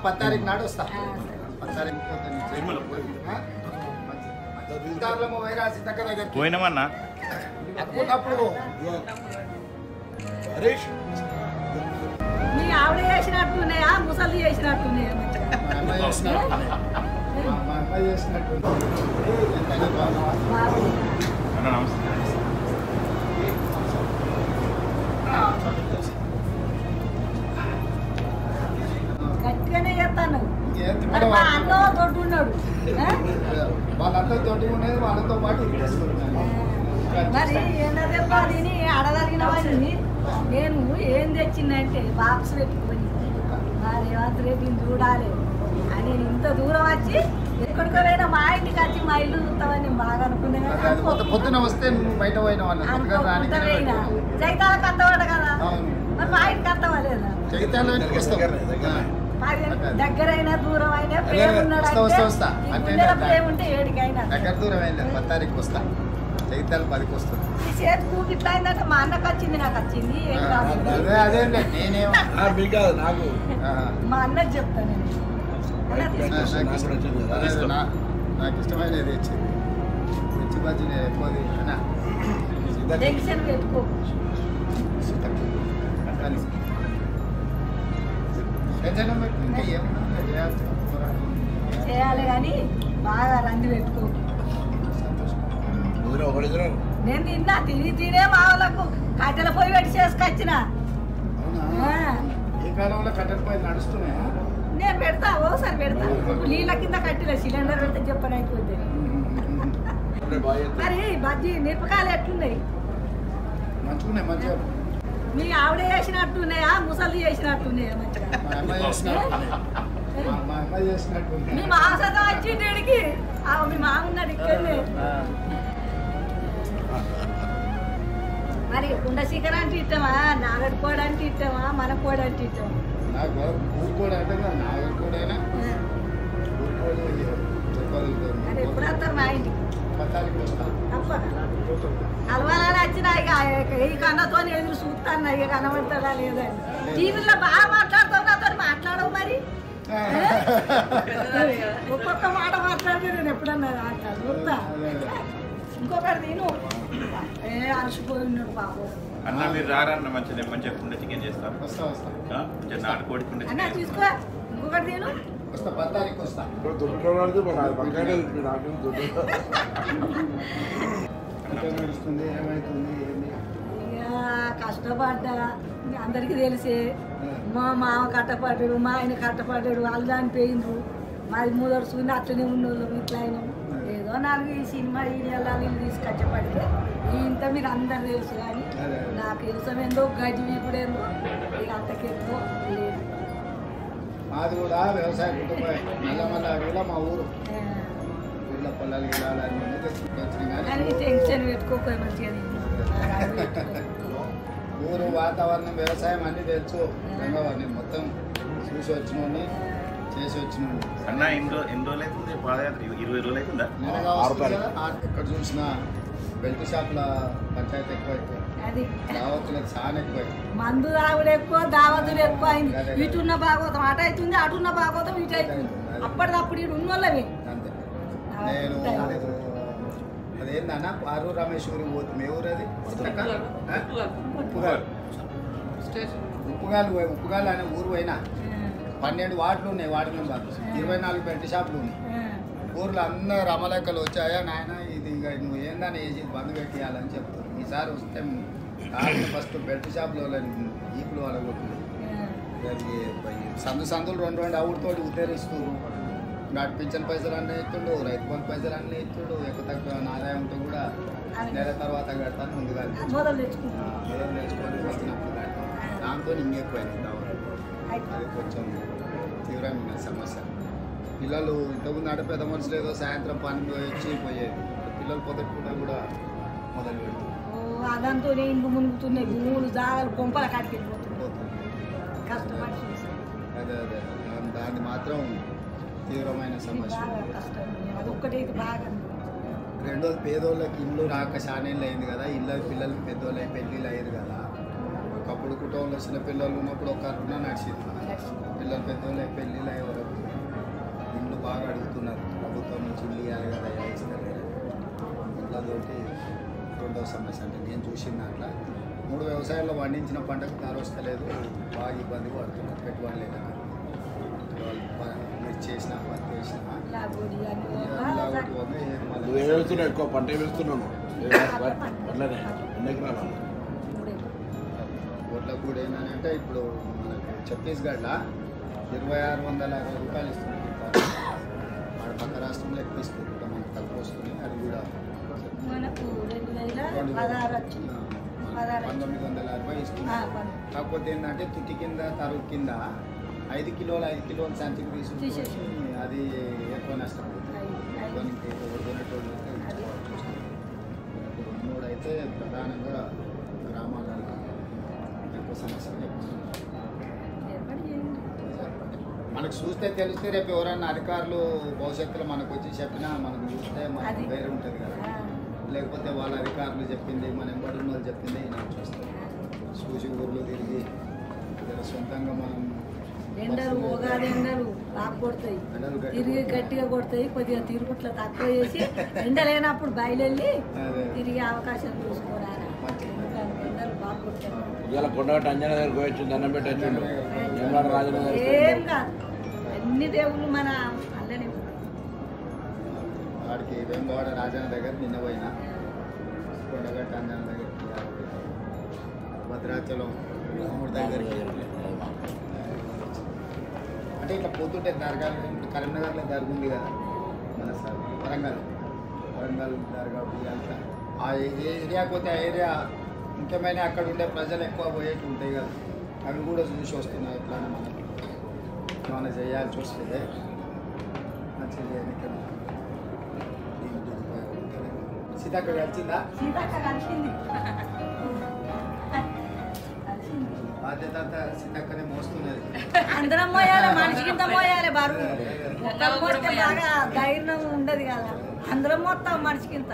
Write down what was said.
పత్తారికి నాడు వస్తా పోయినామన్నా అనుకున్నప్పుడు నీ ఆవిడ చేసినట్టున్నాయా ముసలి చేసినట్టున్నాయా గట్టిగానే చెప్తాను అన్నో తోటి ఉన్నాడు వాళ్ళంతా తోటి ఉండేది వాళ్ళతో పాటు మరి ఏంటో చెప్పాలి అడగలిగిన వాళ్ళని నేను ఏం తెచ్చిందంటే బాక్స్ పెట్టుకొని మా రేవంత్ రెడ్డిని చూడాలి అని నేను ఇంత దూరం వచ్చి ఎక్కడికో పోయినా మా ఇంటికి వచ్చి మా ఇల్లు చూస్తామని నేను బాగా అనుకున్నాను. పొద్దున వస్తే బయట పోయిన వాళ్ళు జైతాల కత్తవాడు కదా మరి మా ఇంటికి కత్తవాలేదా దగ్గరైనా దూరం అయినా ప్రేమ ఉన్నాడు ప్రేమ ఉంటే ఏడికైనా దగ్గర దూరం అయినా పత్తారికి వస్తా జైతాలు 10కి వస్తుంది. ఈ చేతి కూకి ఇట్లా అయిందంటే మా అన్నకు వచ్చింది నాకు వచ్చింది ఏం కాదు అదే నేనేమో నాకు మా అన్నకు చెప్తాను నాకు ఇష్టమైనది తెచ్చింది తెచ్చి బజ్జి నేను ఎక్కువ టెన్షన్ పెట్టుకో ఇంకా ఏమన్నా చేయాలి కానీ బాగా రంది పెట్టుకో. నేను తినే మా వాళ్ళకు కట్టెల పొయ్యి పెట్టి చేసుకొచ్చిన. ఈ కాలంలో కట్టెల పొయ్యి నడుస్తున్నాయా? నేను పెడతా ఓసారి పెడతా నీళ్ళ కింద కట్టిన సిలిండర్ పెడితే చెప్పని అయిపోతే. మరి బజ్జీ మిరపకాయలు ఎట్లున్నాయి? మంచిగా మంచిగా మీ ఆవిడ చేసినట్టున్నాయా ముసలి చేసినట్టున్నాయా? మీ మాసత వచ్చిండికి మీ మామ ఉన్నాడు ఇక్కడనే. మరి కుండ శిఖర్ అంటే ఇష్టమా నాగడి కోడ అంటే ఇష్టమా మన కోడ అంటే ఇష్టమా? మరి ఎప్పుడు వస్తారు మా ఇంటికి? కలవాలని వచ్చినా ఇక ఈ కన్నతో ఎదురు చూస్తాను ఇక కనబడతాడా లేదని. టీవీలో బాగా మాట్లాడుతావు నాతో మాట్లాడవు మరి ఒక్కొక్క మాట మాట్లాడితే నేను ఎప్పుడన్నా చూస్తా. ఇంకొకటి నేను అలసిపోయి ఉన్నాడు బాబు అన్న మీరు రారన్న మంచిగా మంచిగా కుండ చికెన్ చేస్తాం నాటుకోడి కుండ అన్న తీసుకో ఇంకొకటి నేను కష్టపడ్డా అందరికి తెలిసే మా మామ కట్టపడ్డాడు మా ఆయన కట్టపడ్డాడు వాళ్ళు చనిపోయిండ్రు మాది మూదరు చూసి అట్లనే ఉన్నోళ్ళు ఇట్లా అయినా ఏదో 4 ఈ సినిమా వీడియోలో వీళ్ళు తీసుకొచ్చపడితే ఇంత మీరు అందరు తెలుసు కానీ నాకు తెలుసం ఏందో గడ్డి వీపుడేందో ఇక అంతకెందో లేదు. మాది కూడా వ్యవసాయ కుటుంబం నల్లమల్ల అడవిలో మా ఊరు పొలాలు కానీ టెన్షన్ పెట్టుకోకపోయి మంచిగా ఊరు వాతావరణం వ్యవసాయం అన్ని తెలుసు రంగవాడిని మొత్తం చూసి వచ్చినోడిని చేసి వచ్చినోడిని. అన్న ఎన్ని రోజులు అవుతుంది పాదయాత్ర? 20 రోజులు అవుతుందా? ఎక్కడ చూసినా బెల్ట్ షాప్ల పంచాయతీ ఎక్కువ అయిపోయింది, దావతులకు చాలా ఎక్కువ, మందు తాగుడు ఎక్కువ దావతులు ఎక్కువ అయింది. ఇటున్న భాగవతం అటు అవుతుంది అటున్న భాగవతం ఇటు అవుతుంది. అప్పటిదప్పుడు ఇటు ఉన్నోళ్ళవి అంతే. నేను అదేందన్న పారు రమేశ్వరి పోతుంది ఏ ఊరు అది? ఉప్పుగాలు అనే ఊరు పోయినా 12 వార్డులు ఉన్నాయి. వార్డు మెంబర్ 24 బెల్ట్ షాపులు ఉన్నాయి. ఊర్లో అందరు రమలెక్కలు వచ్చాయా నాయన ఇది ఇక నువ్వు ఏందని వేసి బంద్ పెట్టేయాలని చెప్తారు. ఈసారి వస్తే ఫస్ట్ బెల్ట్ షాప్లో ఈపులు వాళ్ళ కొట్టింది. సందులు 2 అవుడుతోటి ఉద్ధరిస్తారు. నాటి పింఛన్ పైసలు అన్నీ ఇస్తుండు, రైతు బంధు పైసలు అన్నీ ఇస్తుండు. ఎక్కువ తక్కువ ఆదాయం ఉంటే కూడా నెల తర్వాత కడతాను ముందుగా మొదలు తెచ్చుకుంటాం. మొదలు నేర్చుకొని వచ్చినప్పుడు కడతాం. దాంతో ఇంకెక్కువైంది అది కొంచెం తీవ్రమైన సమస్య. పిల్లలు ఇంతకుముందు అంటే పెద్ద మనుషులు ఏదో సాయంత్రం పని వచ్చి పోయేది. పిల్లలు పొద్దుట కూడా మొదలు పెడుతుంది. అదంతా ఇండ్లు మునుగుతున్నాయి, భూములు జాగాలు కొంపల కట్టిపోతుంది. కష్టపడి అదే దాన్ని మాత్రం తీవ్రమైన సమస్య. అదొక్కటైతే బాగా. రెండోది పేదోళ్ళకి ఇల్లు రాక చానేళ్ళు అయింది కదా, ఇళ్ళ పిల్లలకి పెద్దోళ్ళు పెళ్ళిళ్ళు అయ్యారు కదా. ఒకప్పుడు కుటుంబంలో చిన్న పిల్లలు ఉన్నప్పుడు ఒక రుణ నడిచింది. పిల్లలు పెద్దోళ్ళు పెళ్ళిళ్ళు అయ్యే వరకు ఇల్లు బాగా అడుగుతున్నారు. ప్రభుత్వం నుంచి ఇల్లు ఇవ్వాలి కదా, ఇస్తారు కదా. ఇళ్ళతోటి రెండవ సమస్య అంటే నేను చూసిన దాంట్లో 3 వ్యవసాయాల్లో పండించిన పంటకు ధర వస్తలేదు, బాగా ఇబ్బంది పడుతున్నారు. పెట్టుబడి లేక మీరు చేసిన పత్తి వేసినా ఎక్కువ పంట వేస్తున్నాను. ఓట్ల కూడా ఏంటంటే ఇప్పుడు మనకు ఛత్తీస్గఢ్లో 2660 రూపాయలు ఇస్తున్నారు. వాడు పక్క రాష్ట్రంలో ఎక్కువ ఇస్తుంది, మనకు తక్కువ వస్తుంది. అది కూడా మనకు 2016 1960 ఇస్తుంది. కాకపోతే ఏంటంటే తుటి కింద తరుగు కింద 5 కిలోలు సంచికి తీసుకుంటే అది ఎక్కువ నష్టపోతుంది. కొనేటోళ్ళు ఇప్పుడు అయితే ప్రధానంగా గ్రామాలలో ఎక్కువ సమస్యలు మనకు చూస్తే తెలిస్తే రేపు ఎవరైనా అధికారులు భవిష్యత్తులో మనకు వచ్చి చెప్పినా మనకు చూస్తే మనకు వేరే ఉంటుంది కదా. లేకపోతే వాళ్ళ అధికారులు చెప్పింది మన ఎంబడి వాళ్ళు చెప్పింది నాకు చూస్తాం. చూసి ఊర్లో తిరిగి సొంతంగా మనం ఎండలు ఉగాది ఎండలు బాగా కొడతాయి, తిరిగి గట్టిగా కొడతాయి. కొద్దిగా తిరుగుట్ల తక్కువ చేసి ఎండ లేనప్పుడు బయలుదేరి తిరిగే అవకాశం చూసుకోరారా. ఎండలు బాగా కొడతాయి. కొండగట్ట అంజన దగ్గర పోయొచ్చు, దండం పెట్టచ్చు. ఏం కాదు, అన్ని దేవుళ్ళు మన అల్లనే వాడికి వేమవాడ రాజన్న దగ్గర నిన్న పోయినా, కొండగట్ట అంజన దగ్గర, భద్రాచలం రాముడి దగ్గరికి. అంటే ఇట్లా పోతుంటే దర్గాలు, ఇప్పుడు కరీంనగర్లో దర్గా ఉంది కదా మన సార్, వరంగల్ దర్గా అంతా ఆ ఏరియాకి పోతే ఆ ఏరియా ముఖ్యమైన అక్కడ ఉండే ప్రజలు ఎక్కువ పోయేట్టు ఉంటాయి కదా, అవి కూడా చూసి వస్తున్నాయి. ఎట్లా మనకి ఏమైనా చేయాల్సి వస్తుంది మంచిగా చేయడానికి. సీతక్క కలిసిందా? బాధ్యత అంతా సీతక్కనే మోస్తున్నది. అందరం మోయాలి, మనిషికింత మోయాలి బరువు. బాగా ధైర్యం ఉండదు కదా, అందరం మొత్తం మనిషికింత.